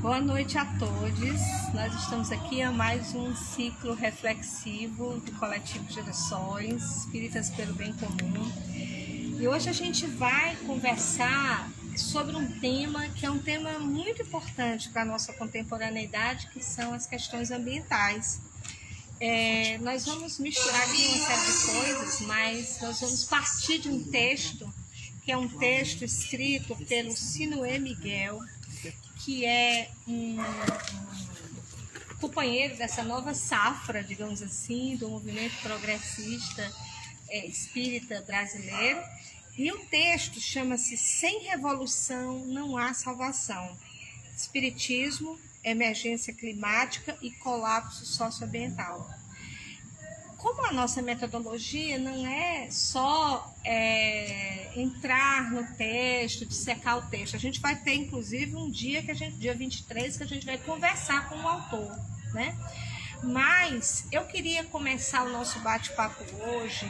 Boa noite a todos. Nós estamos aqui a mais um ciclo reflexivo do Coletivo Gerações Espíritas pelo Bem Comum. E hoje a gente vai conversar sobre um tema que é um tema muito importante para a nossa contemporaneidade, que são as questões ambientais. Nós vamos misturar aqui uma série de coisas, mas nós vamos partir de um texto, que é um texto escrito pelo Sinué Miguel, que é um companheiro dessa nova safra, digamos assim, do movimento progressista espírita brasileiro. E o texto chama-se Sem Revolução Não Há Salvação. Espiritismo, Emergência Climática e Colapso Socioambiental. Como a nossa metodologia não é só entrar no texto, dissecar o texto, a gente vai ter inclusive um dia, dia 23, que a gente vai conversar com o autor, né? Mas eu queria começar o nosso bate-papo hoje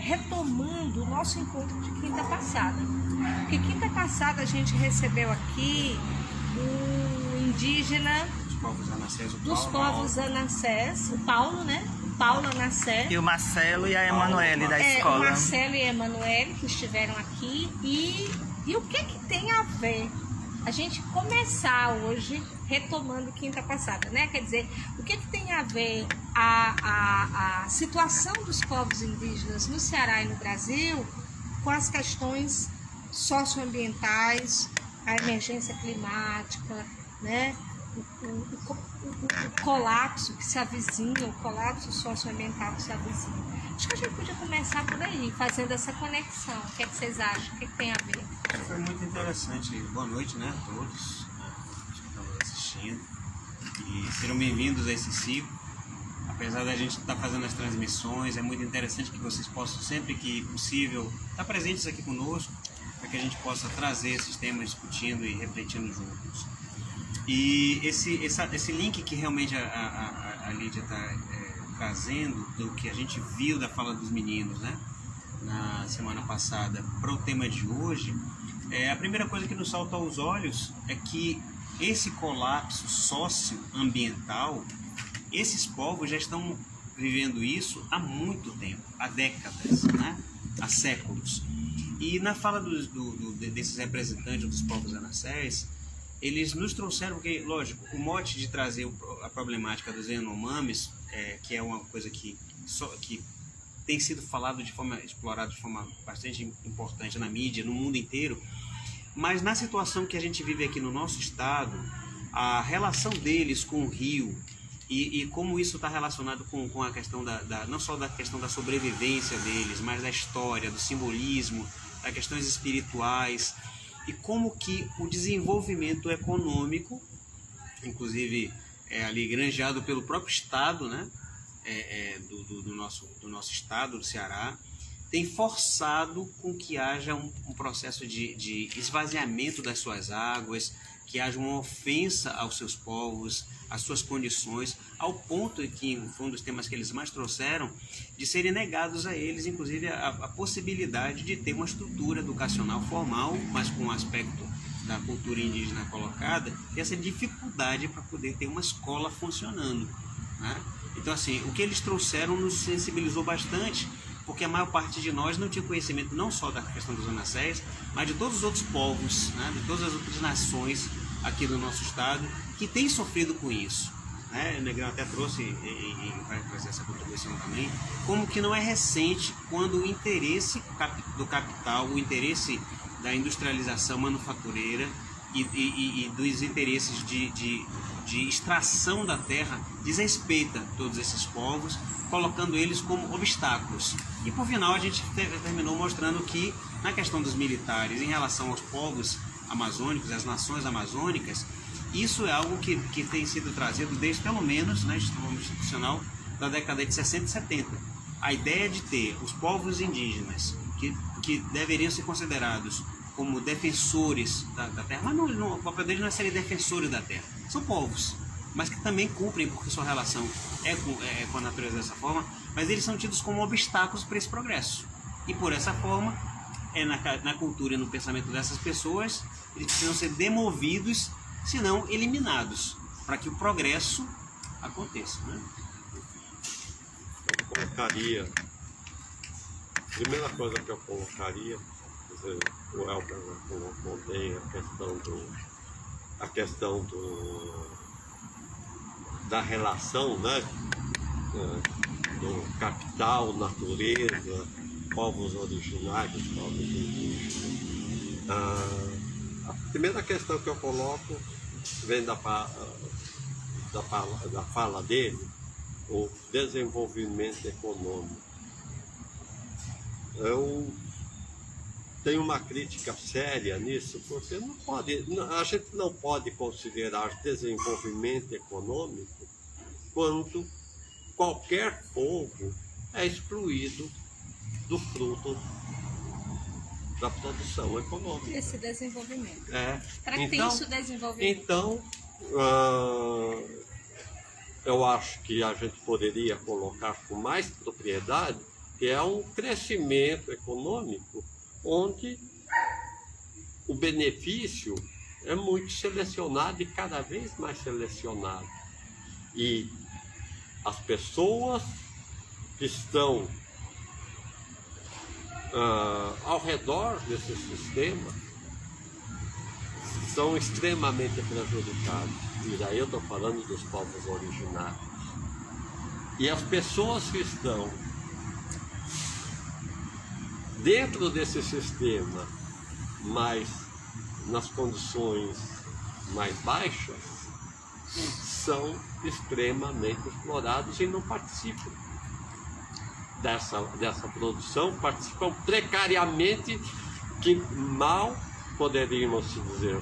retomando o nosso encontro de quinta passada. Porque quinta passada a gente recebeu aqui o indígena dos povos Anassés, o Paulo, né? O Paulo Anassé. E o Marcelo e a Emanuele da escola. O Marcelo e a Emanuele que estiveram aqui. E o que tem a ver a gente começar hoje retomando quinta passada, né? Quer dizer, o que tem a ver a situação dos povos indígenas no Ceará e no Brasil com as questões socioambientais, a emergência climática, né? O colapso que se avizinha, o colapso socioambiental que se avizinha. Acho que a gente podia começar por aí, fazendo essa conexão. O que vocês acham? O que tem a ver? Foi muito interessante. Boa noite, né, a todos que estão assistindo. E serão bem-vindos a esse ciclo. Apesar da gente estar fazendo as transmissões, é muito interessante que vocês possam, sempre que possível, estar presentes aqui conosco, para que a gente possa trazer esses temas discutindo e refletindo juntos. E esse link que realmente a Lídia está trazendo, do que a gente viu da fala dos meninos, né, na semana passada, para o tema de hoje, a primeira coisa que nos salta aos olhos é que esse colapso socioambiental, esses povos já estão vivendo isso há muito tempo, há décadas, né, há séculos. E na fala desses representantes dos povos anassés, eles nos trouxeram, porque, lógico, o mote de trazer a problemática dos Yanomamis, que é uma coisa que tem sido explorado de forma bastante importante na mídia, no mundo inteiro, mas na situação que a gente vive aqui no nosso estado, a relação deles com o rio e como isso está relacionado com a questão não só da questão da sobrevivência deles, mas da história, do simbolismo, das questões espirituais, e como que o desenvolvimento econômico, inclusive ali granjeado pelo próprio estado, né, do nosso estado, do Ceará, tem forçado com que haja um processo de esvaziamento das suas águas, que haja uma ofensa aos seus povos, às suas condições, ao ponto que foi um dos temas que eles mais trouxeram, de serem negados a eles, inclusive, a possibilidade de ter uma estrutura educacional formal, mas com o aspecto da cultura indígena colocada, e essa dificuldade para poder ter uma escola funcionando, né? Então, assim, o que eles trouxeram nos sensibilizou bastante, porque a maior parte de nós não tinha conhecimento não só da questão dos anassés, mas de todos os outros povos, né, de todas as outras nações aqui do nosso estado que têm sofrido com isso, né? O Negrão até trouxe e vai fazer essa contribuição também, como que não é recente quando o interesse do capital, o interesse da industrialização manufatureira e dos interesses de extração da terra desrespeita todos esses povos, colocando eles como obstáculos. E por final a gente terminou mostrando que na questão dos militares em relação aos povos amazônicos, às nações amazônicas, isso é algo que tem sido trazido desde pelo menos, né, institucional, da década de 60 e 70. A ideia de ter os povos indígenas que deveriam ser considerados como defensores da terra, mas o papel deles não é ser defensores da terra, são povos, mas que também cumprem, porque sua relação é com a natureza dessa forma, mas eles são tidos como obstáculos para esse progresso. E por essa forma, na cultura e no pensamento dessas pessoas, eles precisam ser demovidos senão eliminados, para que o progresso aconteça, né? Eu colocaria, a primeira coisa que eu colocaria, quer dizer, o Elber colocou bem a questão da relação, né, do capital, natureza, povos originários, povos indígenas. A primeira questão que eu coloco vem da fala dele, o desenvolvimento econômico. Eu tenho uma crítica séria nisso, porque a gente não pode considerar desenvolvimento econômico quando qualquer povo é excluído do fruto da produção econômica. Esse desenvolvimento. Para que então, isso desenvolvimento? Então, eu acho que a gente poderia colocar com mais propriedade que é um crescimento econômico onde o benefício é muito selecionado e cada vez mais selecionado. E as pessoas que estão ao redor desse sistema são extremamente prejudicados. E daí eu estou falando dos povos originários. E as pessoas que estão dentro desse sistema, mas nas condições mais baixas, são extremamente explorados e não participam dessa produção, participam precariamente, que mal poderíamos dizer,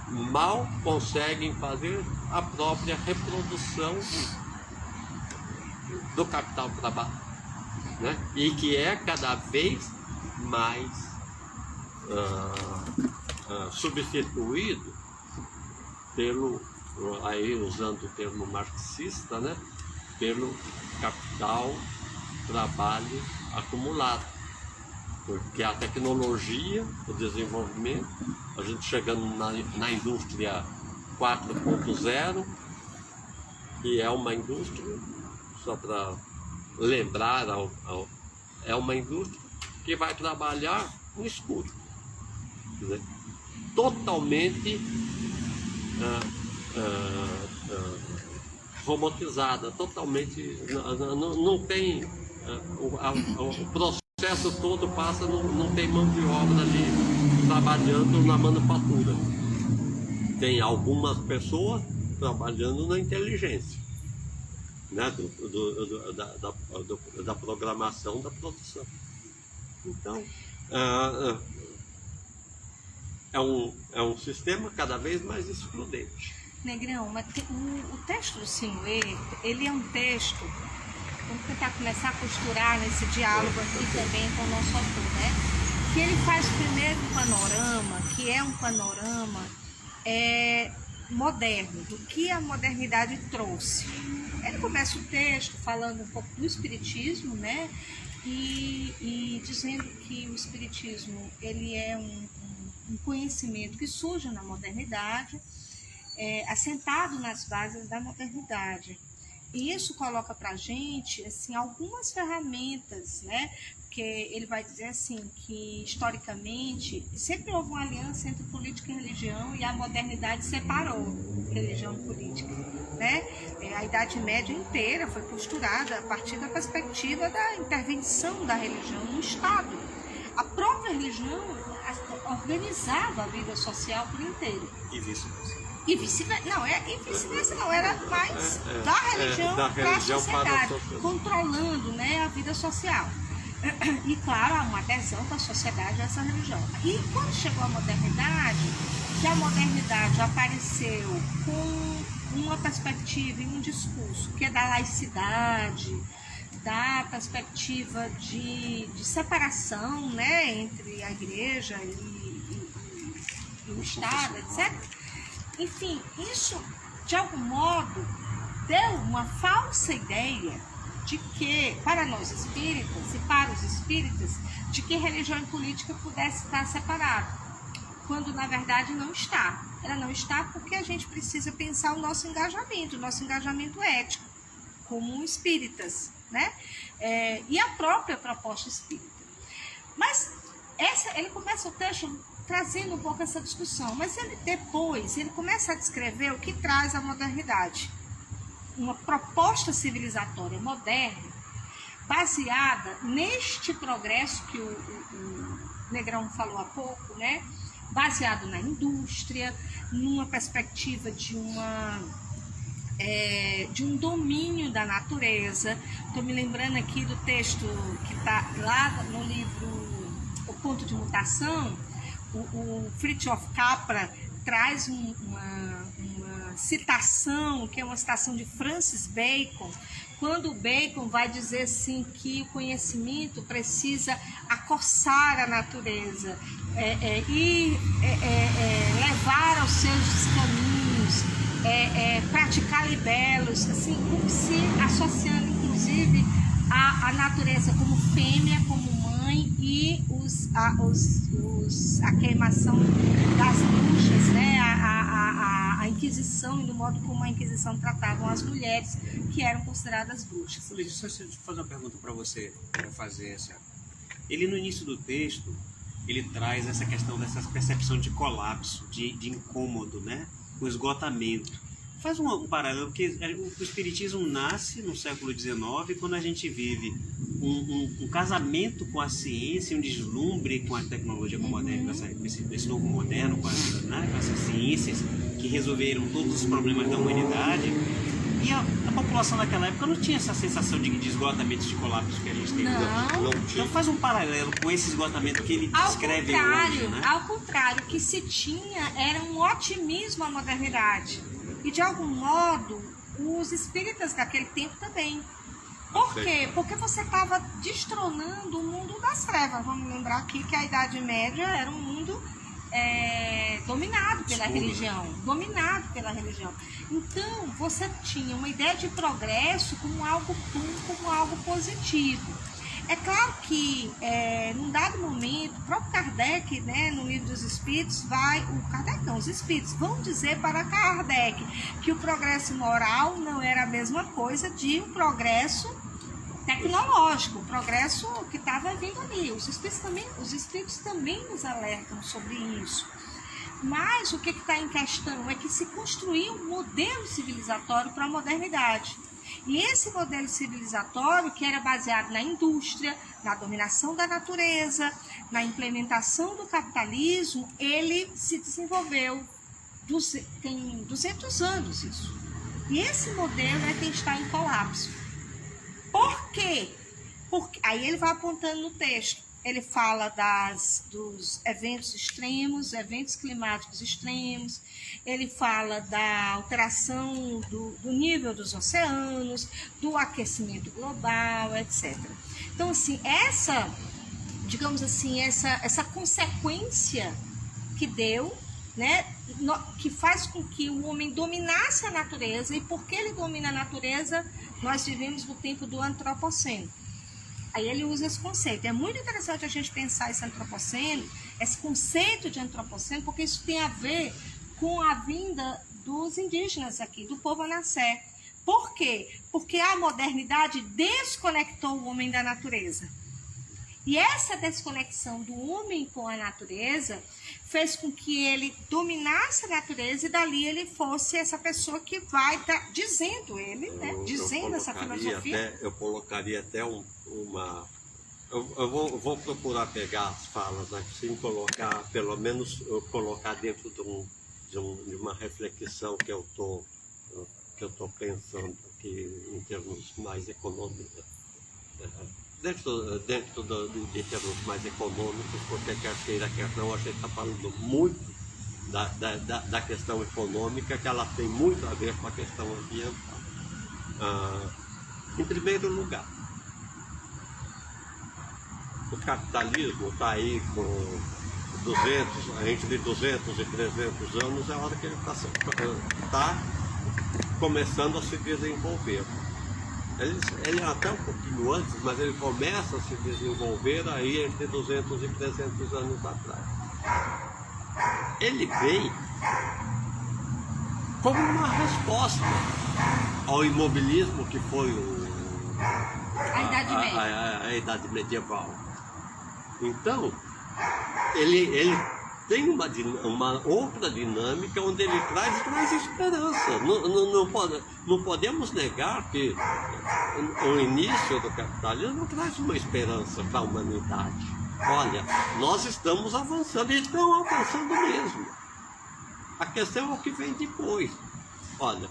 mal conseguem fazer a própria reprodução do capital trabalho, né? E que é cada vez mais substituído pelo, aí usando o termo marxista, né? Pelo capital trabalho acumulado, porque a tecnologia, o desenvolvimento, a gente chegando na indústria 4.0, que é uma indústria, só para lembrar, é uma indústria que vai trabalhar no escuro, quer dizer, totalmente robotizada, totalmente, não tem, o processo todo passa, não tem mão de obra ali trabalhando na manufatura. Tem algumas pessoas trabalhando na inteligência, né, da programação da produção. Então, é um sistema cada vez mais excludente. Negrão, mas o texto do Sinuê, ele é um texto, vamos tentar começar a costurar nesse diálogo aqui também com o nosso autor, né? Que ele faz primeiro um panorama, que é um panorama moderno, do que a modernidade trouxe. Ele começa o texto falando um pouco do espiritismo, né? E dizendo que o espiritismo, ele é um conhecimento que surge na modernidade, assentado nas bases da modernidade. E isso coloca para a gente assim, algumas ferramentas, né? Porque ele vai dizer assim, que historicamente sempre houve uma aliança entre política e religião e a modernidade separou religião e política, né? A Idade Média inteira foi costurada a partir da perspectiva da intervenção da religião no Estado. A própria religião organizava a vida social por inteiro. E vice-versa. E vice-versa não, era mais da religião para a sociedade, controlando, né, a vida social. E claro, há uma adesão da sociedade a essa religião. E quando chegou a modernidade, que a modernidade apareceu com uma perspectiva e um discurso que é da laicidade, da perspectiva de separação, né, entre a igreja e o Estado, etc. Enfim, isso, de algum modo, deu uma falsa ideia de que, para nós espíritas e para os espíritas, de que religião e política pudesse estar separado. quando na verdade não está. Ela não está porque a gente precisa pensar o nosso engajamento ético, como espíritas, né? E a própria proposta espírita. Mas ele começa o texto trazendo um pouco essa discussão, mas depois ele começa a descrever o que traz a modernidade. Uma proposta civilizatória moderna, baseada neste progresso que o Negrão falou há pouco, né? Baseado na indústria, numa perspectiva de um domínio da natureza. Estou me lembrando aqui do texto que está lá no livro O Ponto de Mutação. O Fritjof Capra traz uma citação, que é uma citação de Francis Bacon, quando o Bacon vai dizer assim que o conhecimento precisa acossar a natureza e levar aos seus caminhos, praticar libelos, assim, como se associando inclusive a natureza como fêmea, como mãe, e a queimação das bruxas, né? A Inquisição e do modo como a Inquisição tratavam as mulheres que eram consideradas bruxas. Luiz, só deixa eu fazer uma pergunta para você, para fazer essa. Ele, no início do texto, ele traz essa questão dessa percepção de colapso, de incômodo, né? O esgotamento. Faz um paralelo, porque o espiritismo nasce no século XIX, quando a gente vive um casamento com a ciência, um deslumbre com a tecnologia moderna, esse novo moderno, com essas ciências que resolveram todos os problemas da humanidade. E a população naquela época não tinha essa sensação de esgotamento, de colapso que a gente tem. Não. Então faz um paralelo com esse esgotamento que ele descreve hoje, né? Ao contrário, o que se tinha era um otimismo à modernidade. E, de algum modo, os espíritas daquele tempo também. Por quê? Porque você estava destronando o mundo das trevas. Vamos lembrar aqui que a Idade Média era um mundo dominado pela religião. Dominado pela religião. Então, você tinha uma ideia de progresso como algo bom, como algo positivo. É claro que, num dado momento, o próprio Kardec, né, no Livro dos Espíritos, os Espíritos vão dizer para Kardec que o progresso moral não era a mesma coisa de um progresso tecnológico, o progresso que estava vindo ali. Os Espíritos também nos alertam sobre isso. Mas o que está em questão é que se construiu um modelo civilizatório para a modernidade. E esse modelo civilizatório, que era baseado na indústria, na dominação da natureza, na implementação do capitalismo, ele se desenvolveu, tem 200 anos isso. E esse modelo é quem está em colapso. Por quê? Porque, aí ele vai apontando no texto. Ele fala dos eventos extremos, eventos climáticos extremos. Ele fala da alteração do nível dos oceanos, do aquecimento global, etc. Então, assim, essa consequência que deu, né, que faz com que o homem dominasse a natureza, e porque ele domina a natureza, nós vivemos no tempo do antropoceno. Aí ele usa esse conceito. É muito interessante a gente pensar esse antropoceno, esse conceito de antropoceno, porque isso tem a ver com a vinda dos indígenas aqui, do povo Anassé. Por quê? Porque a modernidade desconectou o homem da natureza. E essa desconexão do homem com a natureza fez com que ele dominasse a natureza e dali ele fosse essa pessoa que vai estar dizendo ele, né? Dizendo essa filosofia. Eu colocaria até eu vou procurar pegar as falas assim, colocar, pelo menos colocar dentro de uma reflexão que eu tô pensando aqui em termos mais econômicos. Dentro de termos mais econômicos, porque quer queira, quer não, a gente está falando muito da questão econômica, que ela tem muito a ver com a questão ambiental. Em primeiro lugar, o capitalismo está aí com entre 200 e 300 anos, é a hora que ele está começando a se desenvolver. Ele é até um pouquinho antes, mas ele começa a se desenvolver aí entre 200 e 300 anos atrás. ele vem como uma resposta ao imobilismo que foi A Idade Média. a Idade Medieval. Então, ele tem uma outra dinâmica onde ele traz esperança. Não podemos negar que o início do capitalismo traz uma esperança para a humanidade. Olha, nós estamos avançando e estão avançando mesmo. A questão é o que vem depois. Olha,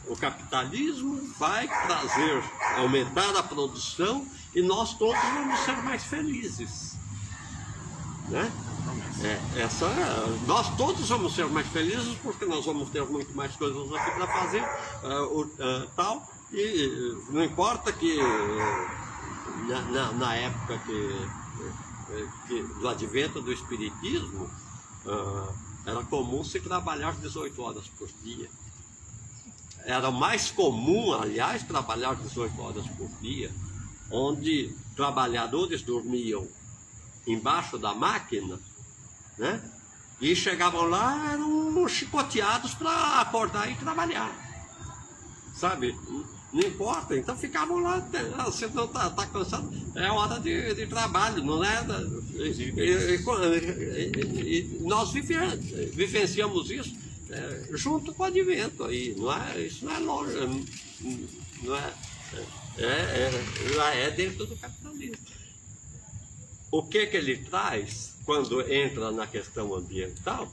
o capitalismo vai aumentar a produção e nós todos vamos ser mais felizes. Né? Nós todos vamos ser mais felizes porque nós vamos ter muito mais coisas aqui para fazer, tal, e não importa que na época do advento do Espiritismo, era comum se trabalhar 18 horas por dia. Era mais comum, aliás, trabalhar 18 horas por dia, onde trabalhadores dormiam embaixo da máquina, né? E chegavam lá, eram chicoteados para acordar e trabalhar, sabe? Não importa, então ficavam lá, você não está cansado, é hora de trabalho, não é? E nós vivenciamos isso junto com o advento aí, não é? Isso não é longe, não é dentro do capitalismo. O que ele traz quando entra na questão ambiental?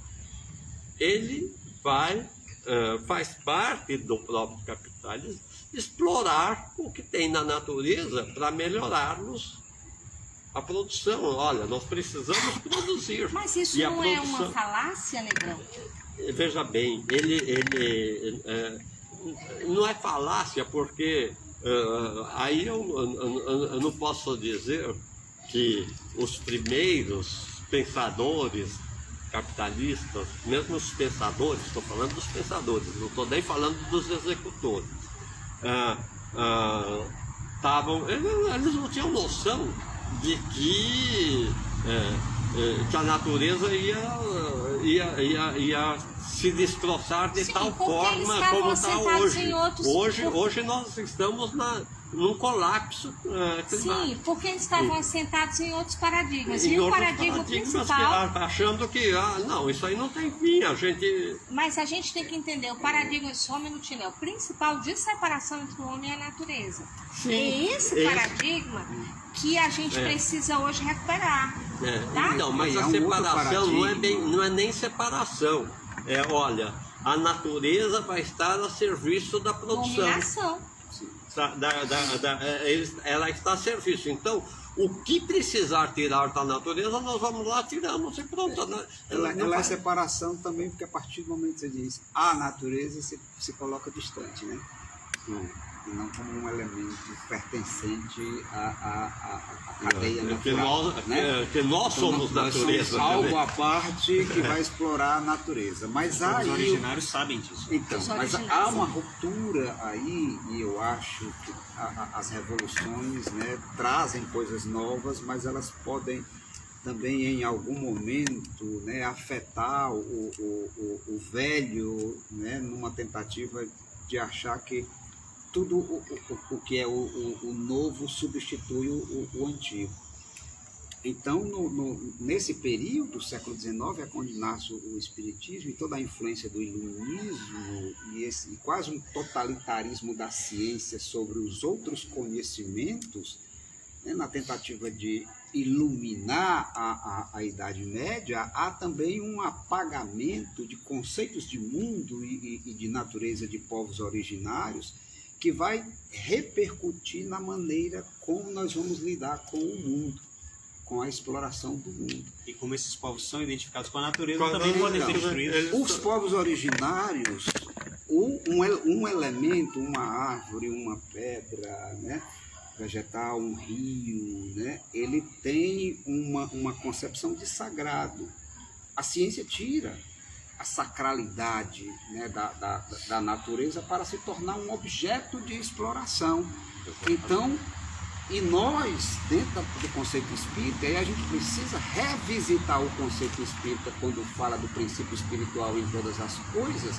Ele faz parte do próprio capitalismo explorar o que tem na natureza para melhorarmos a produção. Olha, nós precisamos produzir. Mas isso não é uma falácia, Negrão? Veja bem, ele não é falácia, porque aí eu não posso dizer que os primeiros pensadores capitalistas, mesmo os pensadores, estou falando dos pensadores, não estou nem falando dos executores, eles não tinham noção de que a natureza ia se destroçar de tal forma como está hoje. Hoje nós estamos num colapso climático. Sim, porque eles estavam assentados em outros paradigmas. E o paradigma principal... Achando que, não, isso aí não tem fim, Mas a gente tem que entender, o paradigma, só um minutinho, é o principal de separação entre o homem e a natureza. Sim, é esse paradigma que a gente precisa hoje recuperar. Tá? Não, mas a separação não é nem separação. Olha, a natureza vai estar a serviço da produção. Dominação. Ela está a serviço. Então, o que precisar tirar da natureza, nós vamos lá, tiramos e pronto. Né? Ela é separação também, porque a partir do momento que você diz a natureza, se coloca distante, né? E não como um elemento pertencente à cadeia natural. Que nós somos então, natureza. Somos algo à parte que vai explorar a natureza. Mas os originários sabem disso. Então, mas há uma ruptura aí, e eu acho que as revoluções, né, trazem coisas novas, mas elas podem também em algum momento, né, afetar o velho, né, numa tentativa de achar que tudo o que é o novo substitui o antigo. Então, nesse período do século XIX, é quando nasce o Espiritismo e toda a influência do Iluminismo e quase um totalitarismo da ciência sobre os outros conhecimentos, né, na tentativa de iluminar a Idade Média, há também um apagamento de conceitos de mundo e de natureza de povos originários, que vai repercutir na maneira como nós vamos lidar com o mundo, com a exploração do mundo. E como esses povos são identificados com a natureza, também podem ser destruídos. Os povos originários, um elemento, uma árvore, uma pedra, né, vegetal, um rio, né, ele tem uma concepção de sagrado. A ciência tira a sacralidade, né, da natureza para se tornar um objeto de exploração. Então, E nós, dentro do conceito espírita, aí a gente precisa revisitar o conceito espírita quando fala do princípio espiritual em todas as coisas,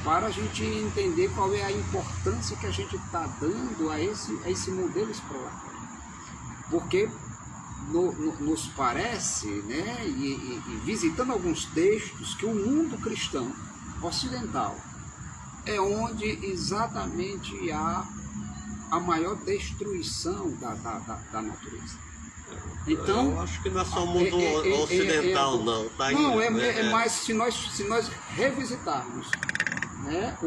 para a gente entender qual é a importância que a gente está dando a esse modelo exploratório. Porque nos parece, né, e visitando alguns textos, que o mundo cristão ocidental é onde exatamente há a maior destruição da natureza. Então, eu acho que não é só o mundo ocidental, não. Tá não, indo, mais se nós revisitarmos, né,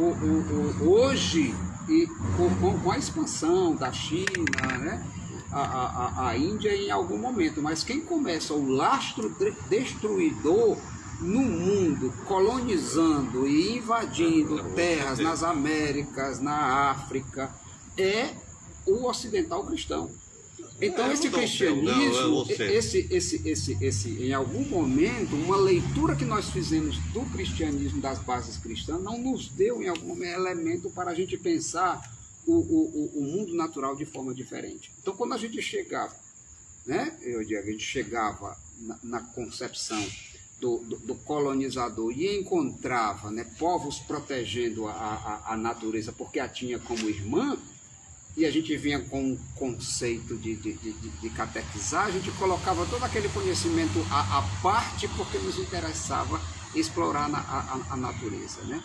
hoje, e com a expansão da China, né, a Índia em algum momento, mas quem começa o lastro destruidor no mundo, colonizando e invadindo terras nas Américas, na África, é o ocidental cristão. Então esse cristianismo, em algum momento, uma leitura que nós fizemos do cristianismo, das bases cristãs, não nos deu em algum momento elemento para a gente pensar o mundo natural de forma diferente. Então quando a gente chegava, né, a gente chegava na concepção do colonizador e encontrava, né, povos protegendo a natureza porque a tinha como irmã, e a gente vinha com um conceito de catequizar, a gente colocava todo aquele conhecimento à parte porque nos interessava explorar a natureza, né?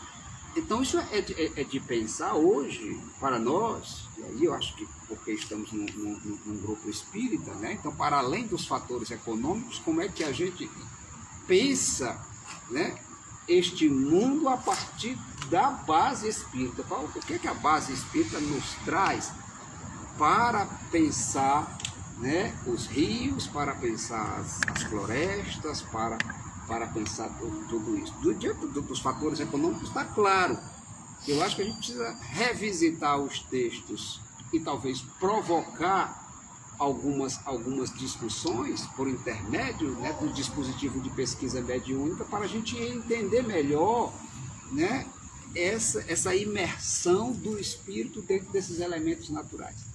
Então isso é de pensar hoje, para nós, e aí eu acho que porque estamos num grupo espírita, né? Então para além dos fatores econômicos, como é que a gente pensa, né, este mundo a partir da base espírita? O que a base espírita nos traz para pensar, né, os rios, para pensar as florestas, para pensar tudo isso? Diante dos fatores econômicos, está claro. Eu acho que a gente precisa revisitar os textos e talvez provocar algumas discussões por intermédio, né, do dispositivo de pesquisa mediúnica, para a gente entender melhor, né, essa imersão do espírito dentro desses elementos naturais.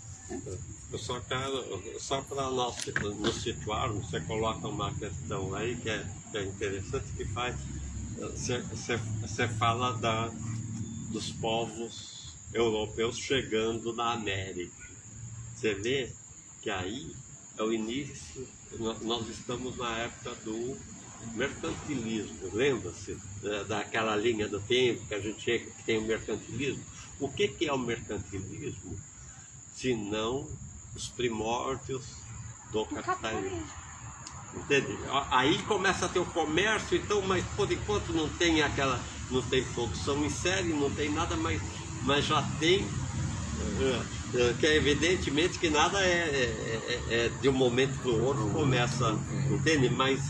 Eu só quero, só para nós nos situarmos, você coloca uma questão aí que é interessante, que faz, você fala dos povos europeus chegando na América. Você vê que aí é o início, nós estamos na época do mercantilismo, lembra-se daquela linha do tempo que a gente chega, que tem o mercantilismo? O que é o mercantilismo? Senão os primórdios do capitalismo. Entende? Aí começa a ter o comércio, então, mas por enquanto não tem produção em série, não tem nada, mas já tem, que é evidentemente que nada é de um momento para o outro começa, entende? Mas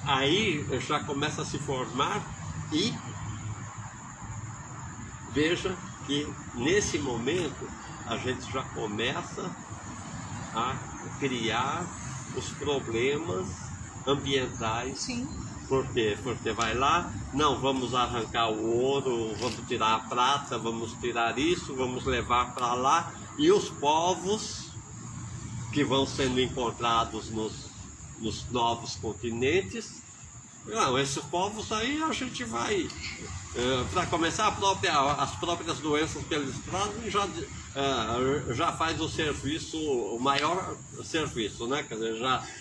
aí já começa a se formar e veja que nesse momento a gente já começa a criar os problemas ambientais. Sim. Por quê? Porque vai lá, não, vamos arrancar o ouro, vamos tirar a prata, vamos tirar isso, vamos levar para lá, e os povos que vão sendo encontrados nos novos continentes, não, esses povos aí a gente vai, para começar, as próprias doenças que eles trazem já faz o serviço, o maior serviço, né? Quer dizer,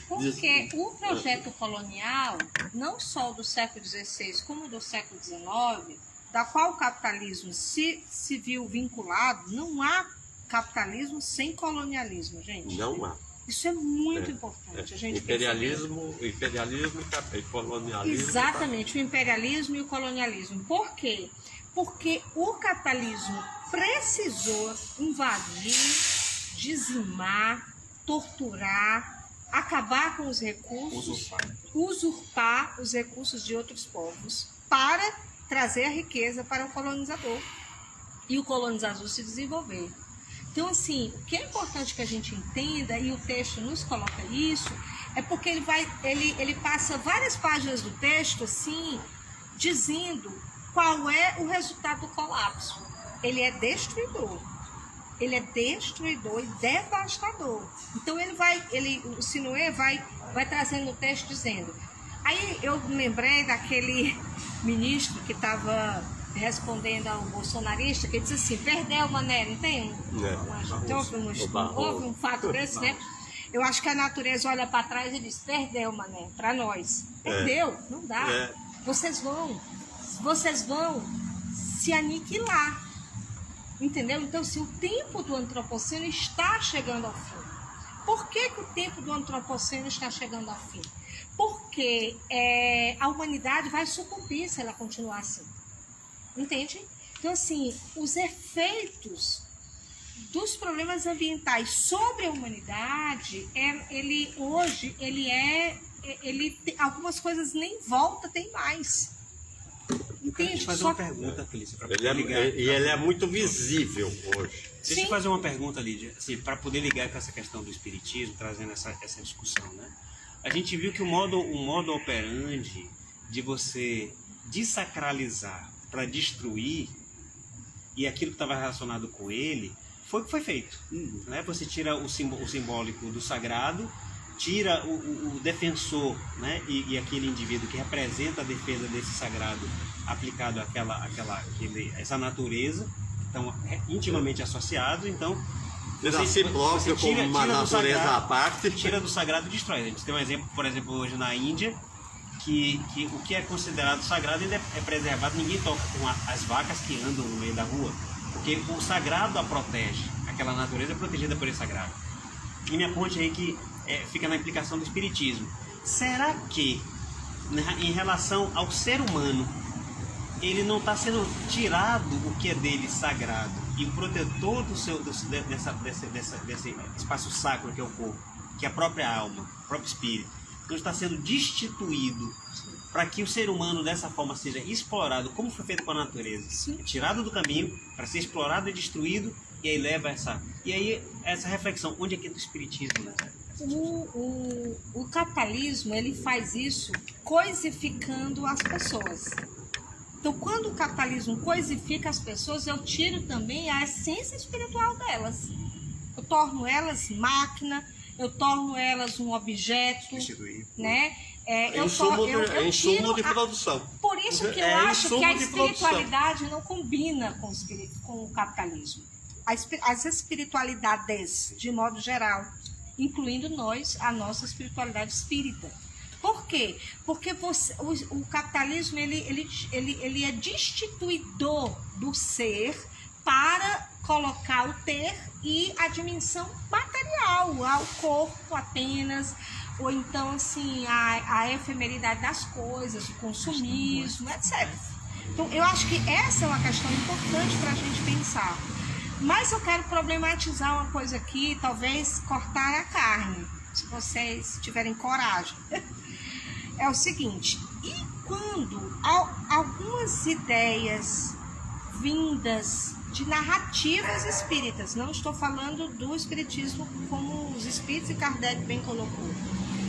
porque o projeto colonial, não só do século XVI, como do século XIX, da qual o capitalismo se viu vinculado, não há capitalismo sem colonialismo, gente. Não há. Isso é muito importante. A gente imperialismo e colonialismo. Exatamente, o imperialismo e o colonialismo. Por quê? Porque o capitalismo precisou invadir, dizimar, torturar, acabar com os recursos, usurpar os recursos de outros povos para trazer a riqueza para o colonizador e o colonizador se desenvolver. Então, assim, o que é importante que a gente entenda, e o texto nos coloca isso, é porque ele passa várias páginas do texto, assim, dizendo qual é o resultado do colapso. Ele é destruidor. ele é destruidor e devastador. Então o Sinué vai trazendo o texto dizendo. Aí eu me lembrei daquele ministro que estava respondendo ao bolsonarista, que disse assim, perdeu, mané, não tem? Houve um fato desse, né? Eu acho que a natureza olha para trás e diz, perdeu, mané, para nós. Perdeu, não dá. Vocês vão se aniquilar. Entendeu? Então, se o tempo do antropoceno está chegando ao fim. Por que o tempo do antropoceno está chegando ao fim? Porque a humanidade vai sucumbir se ela continuar assim. Entende? Então, assim, os efeitos dos problemas ambientais sobre a humanidade, algumas coisas nem volta tem mais. Deixa eu fazer uma pergunta, Lídia, para poder ligar. Ele é muito visível hoje. Deixa eu fazer uma pergunta, Lídia, assim, para poder ligar com essa questão do espiritismo, trazendo essa discussão, né? A gente viu que o modo operandi de você desacralizar para destruir e aquilo que estava relacionado com ele foi o que foi feito. Né? Você tira o simbólico do sagrado, tira o defensor, né? e aquele indivíduo que representa a defesa desse sagrado aplicado essa natureza, então intimamente associado, então Tira si próprio como uma natureza à parte. Tira do sagrado e destrói. A gente tem um exemplo, por exemplo, hoje na Índia, que o que é considerado sagrado ainda é preservado, ninguém toca com as vacas que andam no meio da rua, porque o sagrado a protege, aquela natureza é protegida por esse sagrado. E me aponte aí que fica na implicação do espiritismo. Será que, em relação ao ser humano, ele não está sendo tirado o que é dele sagrado e o protetor desse espaço sacro que é o corpo, que é a própria alma, o próprio espírito, não está sendo destituído para que o ser humano dessa forma seja explorado, como foi feito com a natureza, tirado do caminho para ser explorado e destruído, e aí leva essa reflexão, onde é que é do espiritismo, né? O capitalismo, ele faz isso coisificando as pessoas. Então, quando o capitalismo coisifica as pessoas, eu tiro também a essência espiritual delas. Eu torno elas máquina, eu torno elas um objeto, né? Insumo de produção. Por isso que eu acho que a espiritualidade não combina com o capitalismo. As espiritualidades, de modo geral, incluindo a nossa espiritualidade espírita. Por quê? Porque o capitalismo ele é destituidor do ser para colocar o ter e a dimensão material, ao corpo apenas, ou então assim, a efemeridade das coisas, o consumismo, etc. Então, eu acho que essa é uma questão importante para a gente pensar. Mas eu quero problematizar uma coisa aqui, talvez cortar a carne, se vocês tiverem coragem. É o seguinte, e quando algumas ideias vindas de narrativas espíritas, não estou falando do espiritismo como os espíritos e Kardec bem colocou,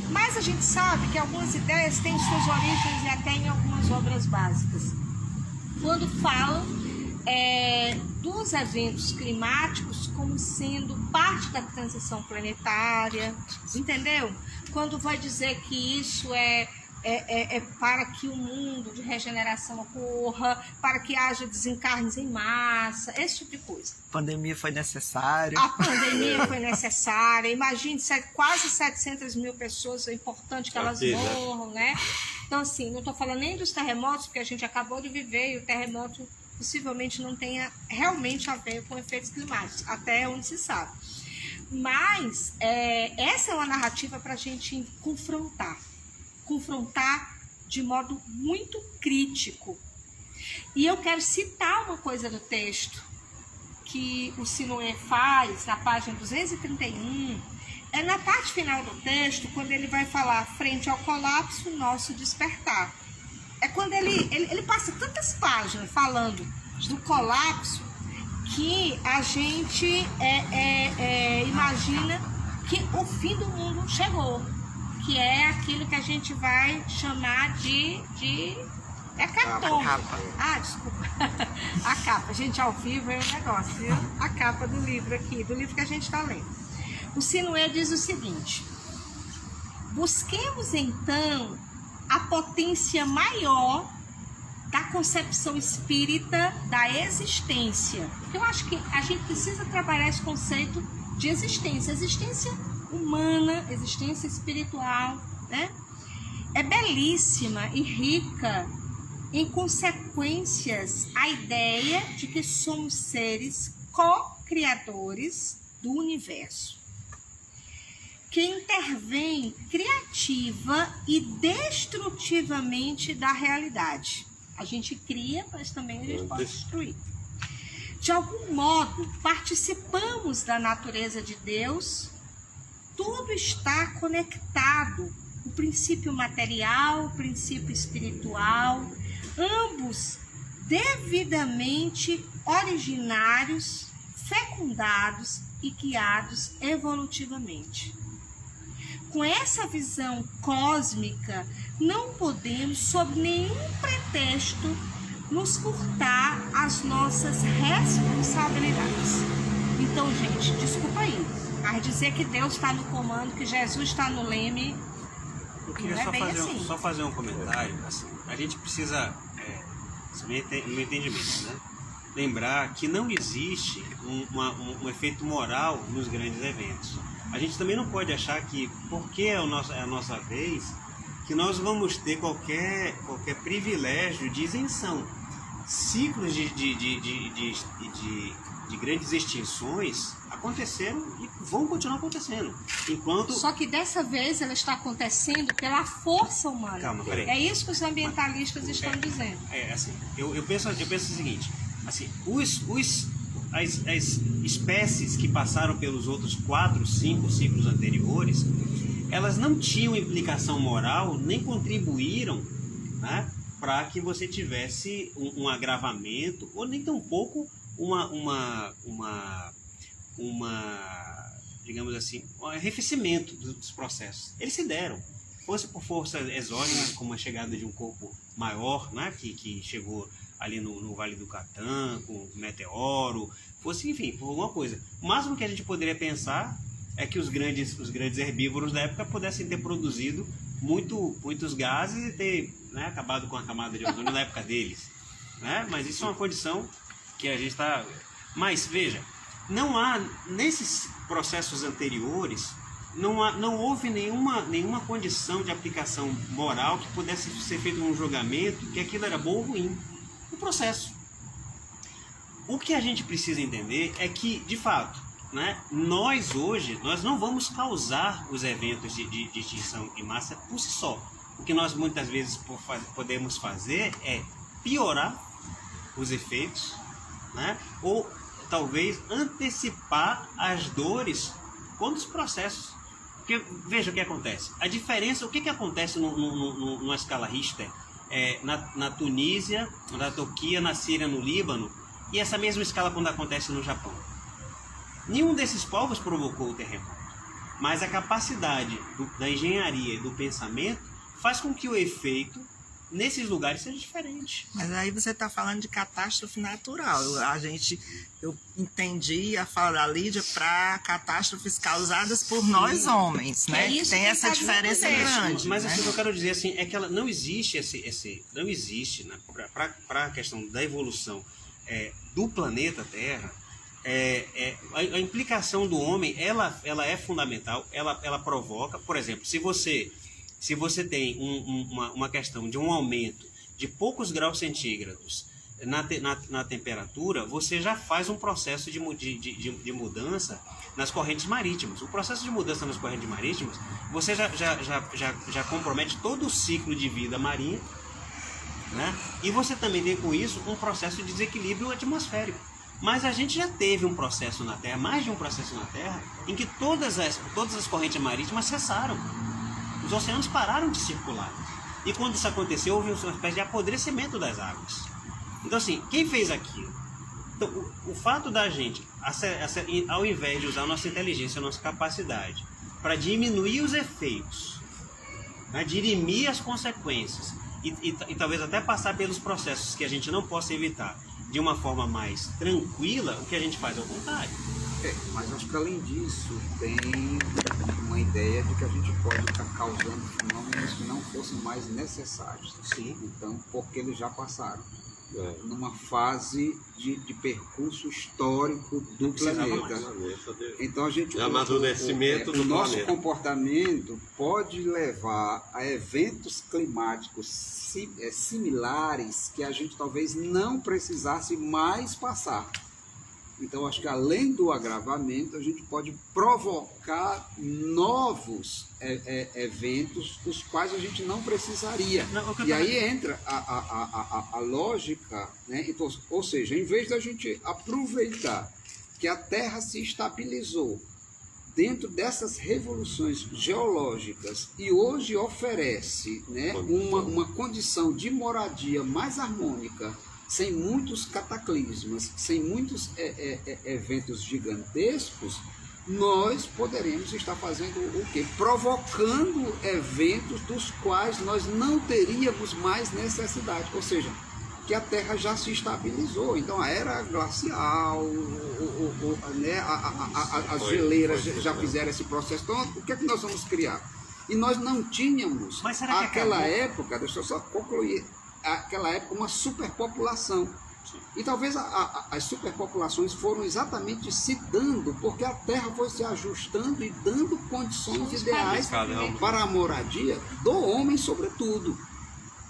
mas a gente sabe que algumas ideias têm suas origens e até em algumas obras básicas. Quando falam dos eventos climáticos como sendo parte da transição planetária, entendeu? Quando vai dizer que isso é para que o mundo de regeneração ocorra, para que haja desencarnes em massa, esse tipo de coisa. A pandemia foi necessária. A pandemia foi necessária. Imagine, quase 700 mil pessoas, é importante que elas morram, né? Então, assim, não estou falando nem dos terremotos, porque a gente acabou de viver e o terremoto possivelmente não tenha realmente a ver com efeitos climáticos, até onde se sabe. Mas essa é uma narrativa para a gente confrontar de modo muito crítico. E eu quero citar uma coisa do texto que o Sinué faz na página 231, na parte final do texto, quando ele vai falar frente ao colapso, nosso despertar. É quando ele passa tantas páginas falando do colapso que a gente imagina que o fim do mundo chegou, que é aquilo que a gente vai chamar de hecatombe. A capa. Gente, ao vivo é um negócio, viu? A capa do livro aqui, do livro que a gente está lendo. O Sinué diz o seguinte: busquemos então a potência maior da concepção espírita da existência. Porque eu acho que a gente precisa trabalhar esse conceito de existência. Existência humana, existência espiritual, né? É belíssima e rica em consequências a ideia de que somos seres co-criadores do universo, que intervém criativa e destrutivamente da realidade. A gente cria, mas também a gente pode destruir. De algum modo, participamos da natureza de Deus. Tudo está conectado. O princípio material, o princípio espiritual, ambos devidamente originários, fecundados e guiados evolutivamente. Com essa visão cósmica, não podemos, sob nenhum pretexto, nos furtar as nossas responsabilidades. Então, gente, desculpa aí, mas dizer que Deus está no comando, que Jesus está no leme, eu queria só fazer um comentário. Assim, a gente precisa, no meu entendimento, né, lembrar que não existe um efeito moral nos grandes eventos. A gente também não pode achar que, porque é a nossa vez, que nós vamos ter qualquer privilégio de isenção. Ciclos de grandes extinções aconteceram e vão continuar acontecendo. Só que dessa vez ela está acontecendo pela força humana. Calma, peraí. É isso que os ambientalistas estão dizendo. Assim, eu penso o seguinte, assim, as espécies que passaram pelos outros 4, 5 ciclos anteriores, elas não tinham implicação moral, nem contribuíram, né, para que você tivesse um agravamento, ou nem tampouco digamos assim, um arrefecimento dos processos. Eles se deram. Fosse por força exógena, como a chegada de um corpo maior, né, que chegou ali no Vale do Catã, com um meteoro, fosse, enfim, por alguma coisa. O máximo que a gente poderia pensar é que os grandes herbívoros da época pudessem ter produzido muitos gases e ter, né, acabado com a camada de ozônio na época deles. Né? Mas isso é uma condição que a gente está... Mas, veja, não há, nesses processos anteriores, não houve nenhuma condição de aplicação moral que pudesse ser feito um julgamento que aquilo era bom ou ruim. O processo. O que a gente precisa entender é que, de fato, né, nós hoje, nós não vamos causar os eventos de extinção em massa por si só. O que nós muitas vezes podemos fazer é piorar os efeitos, né, ou talvez antecipar as dores quando os processos. Porque, veja o que acontece. A diferença, o que acontece numa escala Richter na Tunísia, na Turquia, na Síria, no Líbano, e essa mesma escala quando acontece no Japão. Nenhum desses povos provocou o terremoto, mas a capacidade da engenharia e do pensamento faz com que o efeito nesses lugares seja diferente. Mas aí você está falando de catástrofe natural. Eu entendi a fala da Lídia para catástrofes causadas por nós homens, né? Tem essa diferença grande. Mas né? O que eu quero dizer assim, é que ela não existe não existe, né, para a questão da evolução do planeta Terra. A implicação do homem ela é fundamental, ela provoca, por exemplo, se você tem uma questão de um aumento de poucos graus centígrados na temperatura, você já faz um processo de mudança nas correntes marítimas. O processo de mudança nas correntes marítimas, você já compromete todo o ciclo de vida marinha, né? E você também tem com isso um processo de desequilíbrio atmosférico. Mas a gente já teve um processo na Terra, mais de um processo na Terra, em que todas as correntes marítimas cessaram. Os oceanos pararam de circular. E quando isso aconteceu, houve uma espécie de apodrecimento das águas. Então, assim, quem fez aquilo? Então, o fato da gente, ao invés de usar a nossa inteligência, a nossa capacidade, para diminuir os efeitos, né, dirimir as consequências, e talvez até passar pelos processos que a gente não possa evitar, de uma forma mais tranquila, o que a gente faz é o contrário. Mas acho que além disso, tem uma ideia de que a gente pode estar causando fenômenos que não fossem mais necessários. Sim. Então, porque eles já passaram. Numa fase de percurso histórico do planeta. Então a gente, amadurecimento do nosso planeta. comportamento pode levar a eventos climáticos similares que a gente talvez não precisasse mais passar. Então acho que além do agravamento a gente pode provocar novos eventos dos quais a gente não precisaria. E aí entra a lógica, né? Então, ou seja, em vez da gente aproveitar que a Terra se estabilizou dentro dessas revoluções geológicas e hoje oferece, né, uma condição de moradia mais harmônica, sem muitos cataclismas, sem muitos eventos gigantescos, nós poderemos estar fazendo o quê? Provocando eventos dos quais nós não teríamos mais necessidade. Ou seja, que a Terra já se estabilizou. Então a era glacial, né, as geleiras já fizeram esse processo. Então o que é que nós vamos criar? E nós não tínhamos, naquela época, deixa eu só concluir, aquela época uma superpopulação. E talvez as superpopulações foram exatamente se dando porque a Terra foi se ajustando e dando condições ideais para a moradia do homem, sobretudo.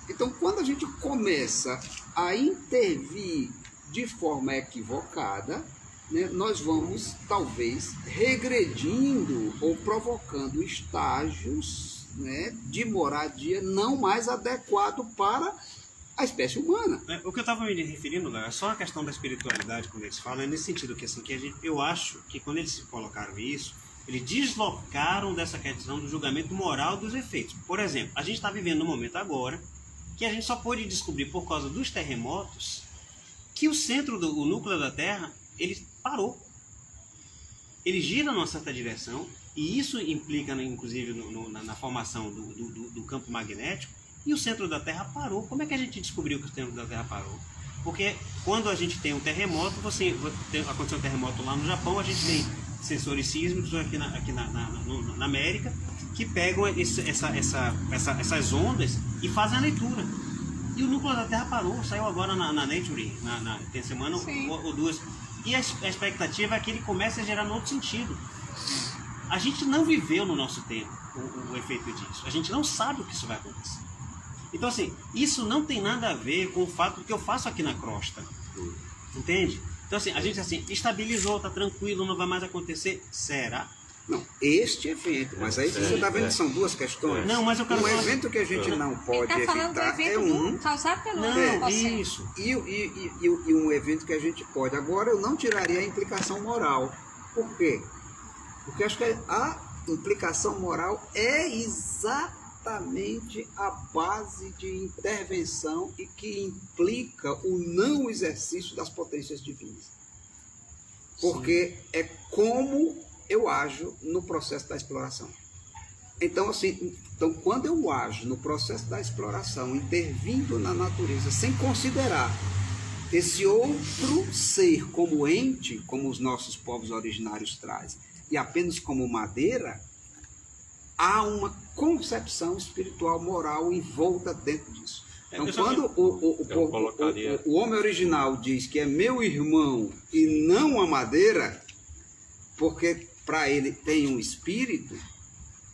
Então, quando a gente começa a intervir de forma equivocada, né, nós vamos talvez regredindo ou provocando estágios, né, de moradia não mais adequado para a espécie humana. O que eu estava me referindo, Léo, é só a questão da espiritualidade, quando eles falam, é nesse sentido que, assim, eu acho que quando eles colocaram isso, eles deslocaram dessa questão do julgamento moral dos efeitos. Por exemplo, a gente está vivendo um momento agora que a gente só pôde descobrir por causa dos terremotos que o centro, o núcleo da Terra, ele parou. Ele gira numa certa direção e isso implica, inclusive, na formação do campo magnético. E o centro da Terra parou. Como é que a gente descobriu que o centro da Terra parou? Porque quando a gente tem um terremoto, aconteceu um terremoto lá no Japão, a gente tem sensores sísmicos aqui na América que pegam essas ondas e fazem a leitura. E o núcleo da Terra parou, saiu agora na Nature, tem semana ou duas. E a expectativa é que ele comece a gerar no outro sentido. A gente não viveu no nosso tempo o efeito disso. A gente não sabe o que isso vai acontecer. Então, assim, isso não tem nada a ver com o fato que eu faço aqui na crosta. Entende? Então, assim, a gente assim, estabilizou, está tranquilo, não vai mais acontecer. Será? Não, este evento, mas aí você está vendo que são duas questões. Não, mas eu quero falar... evento que a gente não pode evitar é um. Causado pelo isso. E um evento que a gente pode. Agora, eu não tiraria a implicação moral. Por quê? Porque acho que a implicação moral é exatamente a base de intervenção e que implica o não exercício das potências divinas. Porque é como eu ajo no processo da exploração. Então, assim, quando eu ajo no processo da exploração, intervindo na natureza, sem considerar esse outro ser como ente, como os nossos povos originários trazem, e apenas como madeira, há uma concepção espiritual, moral envolta dentro disso. Então, quando o homem original diz que é meu irmão e não a madeira, porque para ele tem um espírito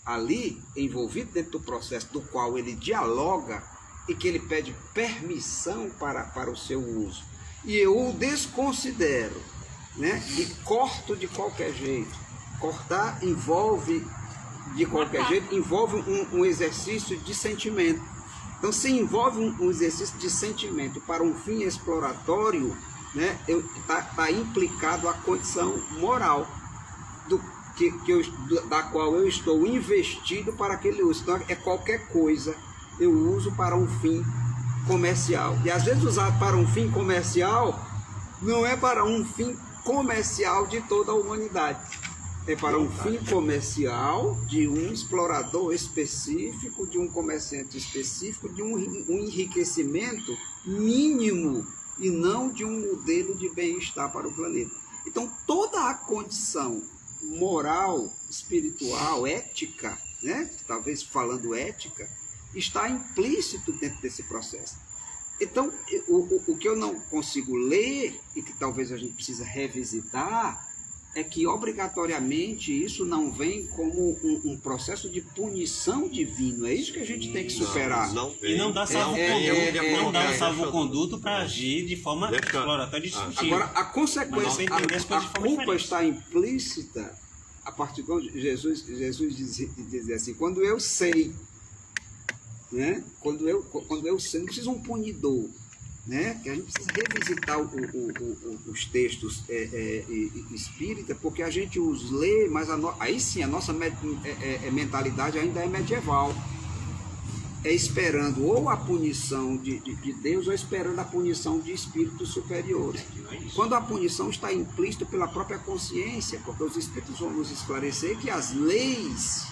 ali envolvido dentro do processo do qual ele dialoga e que ele pede permissão para o seu uso, e eu o desconsidero, né, e corto de qualquer jeito. Cortar envolve de qualquer jeito, envolve um exercício de sentimento. Então, se envolve um exercício de sentimento para um fim exploratório, né, tá implicado a condição moral da qual eu estou investido para aquele uso. Então, é qualquer coisa eu uso para um fim comercial. E às vezes usar para um fim comercial não é para um fim comercial de toda a humanidade. É para um fim comercial de um explorador específico, de um comerciante específico, de um enriquecimento mínimo e não de um modelo de bem-estar para o planeta. Então, toda a condição moral, espiritual, ética, né? Talvez falando ética, está implícito dentro desse processo. Então, o que eu não consigo ler, e que talvez a gente precise revisitar, é que obrigatoriamente isso não vem como um processo de punição divino. É isso que a gente tem que superar. E não dá salvo-conduto para agir de forma exploratória e destrutiva. Agora, a consequência, a culpa está implícita a partir de Jesus dizer assim, quando eu sei, né? Quando eu sei, não precisa um punidor, né? Que a gente precisa revisitar os textos espíritas, porque a gente os lê, mas aí sim a nossa mentalidade ainda é medieval, é esperando ou a punição de Deus ou esperando a punição de espíritos superiores, quando a punição está implícita pela própria consciência, porque os espíritos vão nos esclarecer que as leis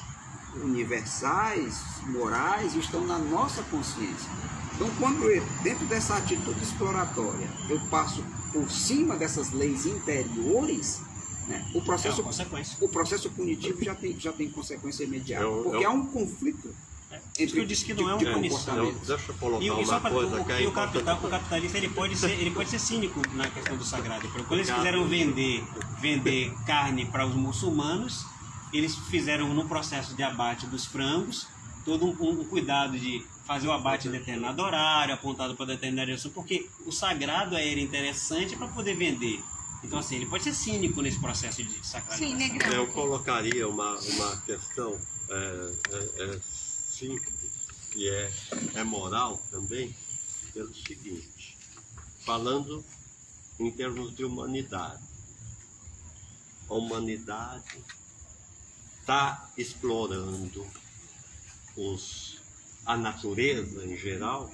universais, morais, estão na nossa consciência. Então, quando dentro dessa atitude exploratória eu passo por cima dessas leis interiores, né, o processo punitivo já tem consequência imediata, porque há um conflito. Isso que eu disse que não é uma punição. Deixa eu colocar uma coisa que é o capitalista ele pode ser cínico na questão do sagrado. Quando eles quiseram vender carne para os muçulmanos, eles fizeram no processo de abate dos frangos todo um cuidado de fazer o abate em determinado horário, apontado para determinada direção, porque o sagrado era interessante para poder vender. Então, assim, ele pode ser cínico nesse processo de sacralização. Sim, Negrão. Eu colocaria uma questão simples, que é moral também, pelo seguinte, falando em termos de humanidade. A humanidade está explorando a natureza em geral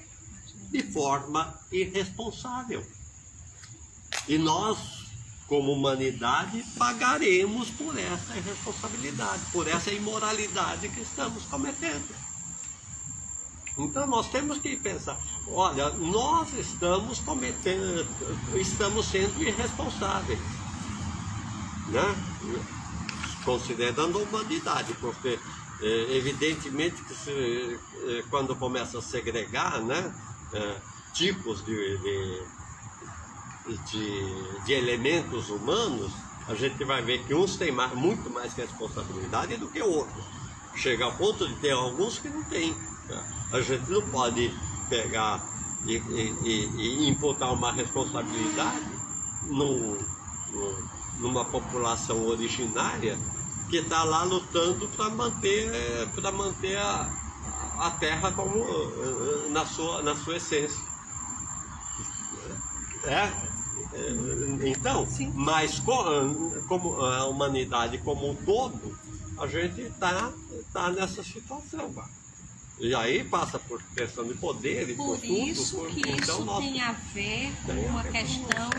de forma irresponsável. E nós, como humanidade, pagaremos por essa irresponsabilidade, por essa imoralidade que estamos cometendo. Então nós temos que pensar, olha, nós estamos sendo irresponsáveis, né? Considerando a humanidade, porque evidentemente que quando começa a segregar, né, tipos de elementos humanos, a gente vai ver que uns têm muito mais responsabilidade do que outros. Chega ao ponto de ter alguns que não têm. A gente não pode pegar e imputar uma responsabilidade numa população originária que está lá lutando para manter a terra como na sua essência. Então, sim. Mas como a humanidade como um todo, a gente está nessa situação. E aí passa por questão de poder e por tudo. Isso tem a ver com uma questão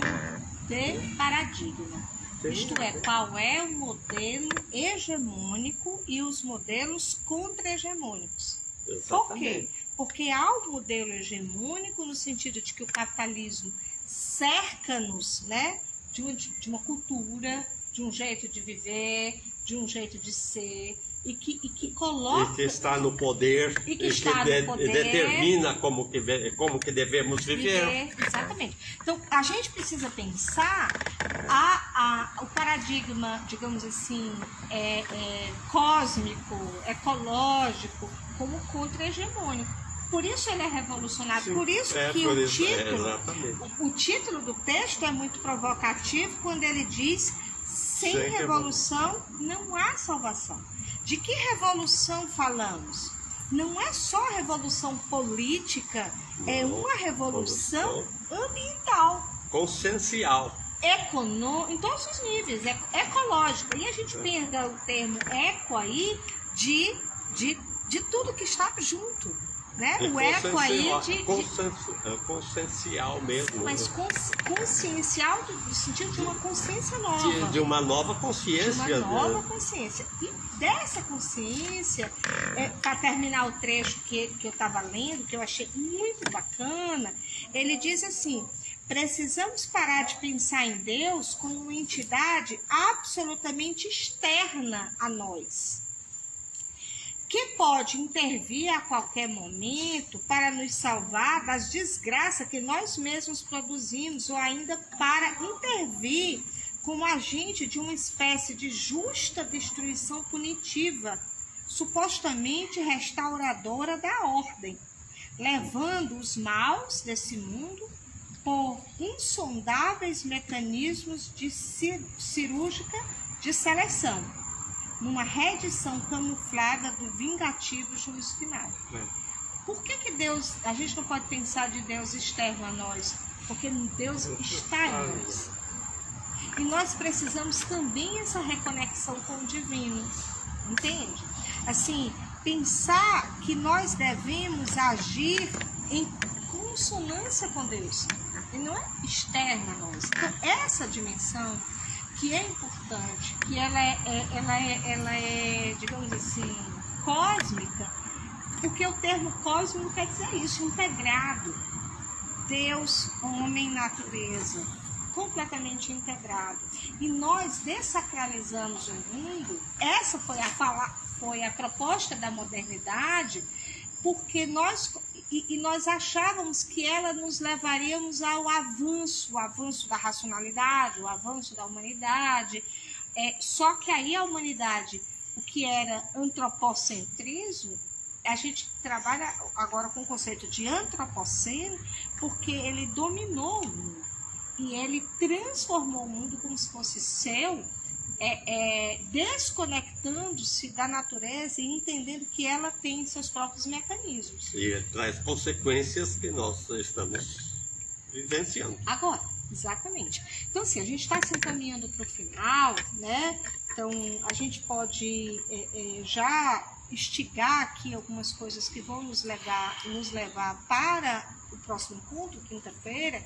de paradigma. Isto é, qual é o modelo hegemônico e os modelos contra-hegemônicos. Por quê? Porque há o modelo hegemônico no sentido de que o capitalismo cerca-nos, né, de uma cultura, de um jeito de viver, de um jeito de ser, e que coloca... E que está no poder, e que determina como que devemos viver. Exatamente. Então, a gente precisa pensar o paradigma, digamos assim, cósmico, ecológico, como contra-hegemônico. Por isso ele é revolucionário. Sim, por isso que o título do texto é muito provocativo quando ele diz: sem revolução não há salvação. De que revolução falamos? Não é só revolução política, é uma revolução ambiental. Consciencial. Em todos os níveis, ecológica. E a gente pega o termo eco aí de tudo que está junto. Né? O eco aí consciencial mesmo. Mas consciencial no sentido de uma consciência nova. De uma nova consciência. De uma nova consciência. E dessa consciência, para terminar o trecho que eu estava lendo, que eu achei muito bacana, ele diz assim: Precisamos parar de pensar em Deus como uma entidade absolutamente externa a nós, que pode intervir a qualquer momento para nos salvar das desgraças que nós mesmos produzimos, ou ainda para intervir como agente de uma espécie de justa destruição punitiva, supostamente restauradora da ordem, levando os maus desse mundo por insondáveis mecanismos de cirúrgica de seleção, numa redição camuflada do vingativo juízo final. Por que Deus, a gente não pode pensar de Deus externo a nós? Porque Deus está em nós. E nós precisamos também essa reconexão com o divino, entende? Assim, pensar que nós devemos agir em consonância com Deus, e não é externa a nós. Então, essa dimensão que é importante, que ela é, digamos assim, cósmica, porque o termo cósmico quer dizer isso, integrado. Deus, homem, natureza, completamente integrado. E nós dessacralizamos o mundo. Essa foi a proposta da modernidade, porque nós achávamos que ela nos levaríamos ao avanço, o avanço da racionalidade, o avanço da humanidade. Só que aí a humanidade, o que era antropocentrismo, a gente trabalha agora com o conceito de antropoceno, porque ele dominou o mundo e ele transformou o mundo como se fosse seu, desconectando-se da natureza e entendendo que ela tem seus próprios mecanismos. E traz consequências que nós estamos vivenciando. Agora, exatamente. Então, assim, a gente está se encaminhando para o final, né? Então, a gente pode já instigar aqui algumas coisas que vão nos levar para o próximo encontro, quinta-feira,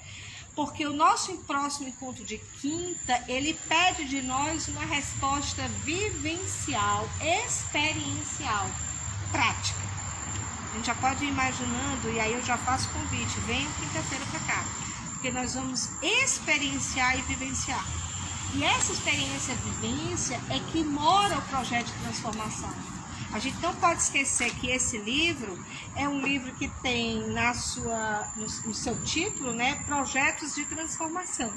porque o nosso próximo encontro de quinta, ele pede de nós uma resposta vivencial, experiencial, prática. A gente já pode ir imaginando, e aí eu já faço convite, venham quinta-feira para cá, porque nós vamos experienciar e vivenciar. E essa experiência e vivência é que mora o projeto de transformação. A gente não pode esquecer que esse livro é um livro que tem no seu título, né, projetos de transformação.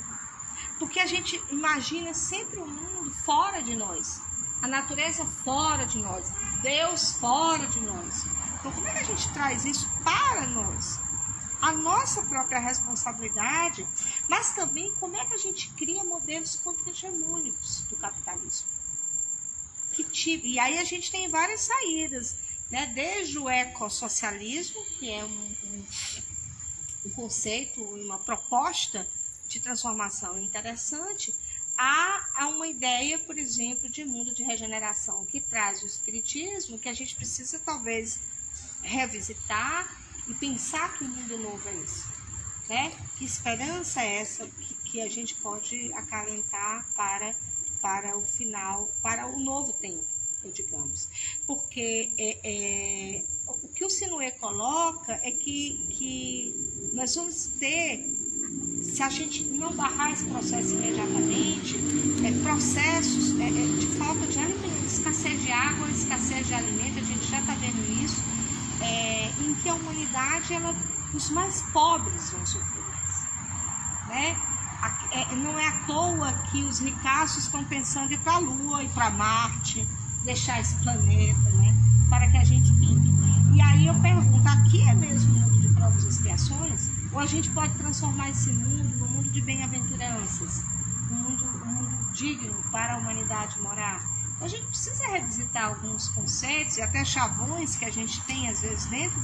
Porque a gente imagina sempre o mundo fora de nós, a natureza fora de nós, Deus fora de nós. Então, como é que a gente traz isso para nós? A nossa própria responsabilidade, mas também como é que a gente cria modelos contra-hegemônicos do capitalismo. E aí a gente tem várias saídas, né? Desde o ecossocialismo, que é um conceito, uma proposta de transformação interessante, a uma ideia, por exemplo, de mundo de regeneração, que traz o espiritismo, que a gente precisa talvez revisitar e pensar que o mundo novo é esse, né? Que esperança é essa que a gente pode acalentar para o final, para o novo tempo, digamos. Porque o que o Sinué coloca é que nós vamos ter, se a gente não barrar esse processo imediatamente, processos de falta de alimento, escassez de água, escassez de alimento, a gente já está vendo isso, em que a humanidade, os mais pobres vão sofrer mais, né? Não é à toa que os ricaços estão pensando em ir para a Lua e para Marte, deixar esse planeta, né, para que a gente fique. E aí eu pergunto, aqui é mesmo um mundo de provas e expiações? Ou a gente pode transformar esse mundo num mundo de bem-aventuranças, um mundo digno para a humanidade morar? Então, a gente precisa revisitar alguns conceitos e até chavões que a gente tem, às vezes, dentro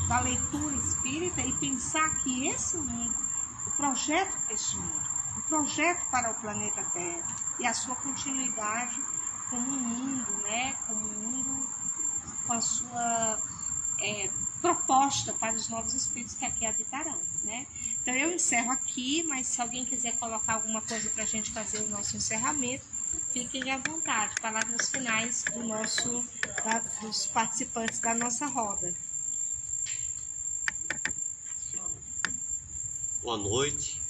da leitura espírita e pensar que esse mundo, o projeto para este mundo, o projeto para o planeta Terra e a sua continuidade como um mundo, né, como um mundo com a sua proposta para os novos espíritos que aqui habitarão, né? Então eu encerro aqui, mas se alguém quiser colocar alguma coisa para a gente fazer o nosso encerramento, fiquem à vontade. Palavras finais dos participantes da nossa roda. boa noite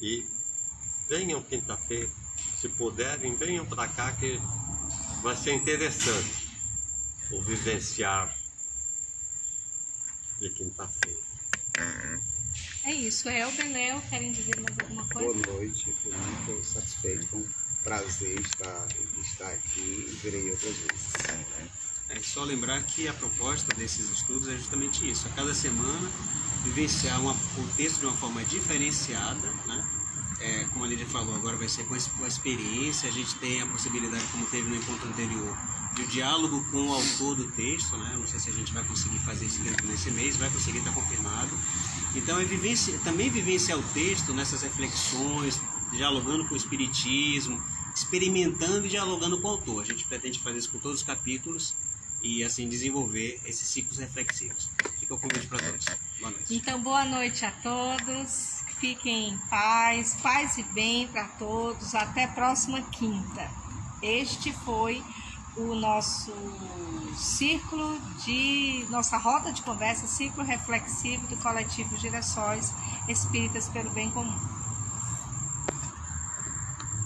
e venham quinta-feira. Se puderem, venham para cá que vai ser interessante o vivenciar de quinta-feira. É isso. Elber, Léo, querem dizer mais alguma coisa? Boa noite, estou muito satisfeito, foi um prazer estar aqui e verei outras vezes. É só lembrar que a proposta desses estudos é justamente isso. A cada semana, vivenciar o texto de uma forma diferenciada, né? Como a Lídia falou, agora vai ser com a experiência. A gente tem a possibilidade, como teve no encontro anterior, de diálogo com o autor do texto, né? Não sei se a gente vai conseguir fazer isso nesse mês, vai conseguir, estar confirmado. Então, também vivenciar o texto nessas reflexões, dialogando com o Espiritismo, experimentando e dialogando com o autor. A gente pretende fazer isso com todos os capítulos e assim desenvolver esses ciclos reflexivos. Fica o convite para todos. Boa noite. Então, boa noite a todos. Fiquem em paz, paz e bem para todos. Até próxima quinta. Este foi o nosso nossa roda de conversa, ciclo reflexivo do coletivo Girassóis Espíritas pelo Bem Comum.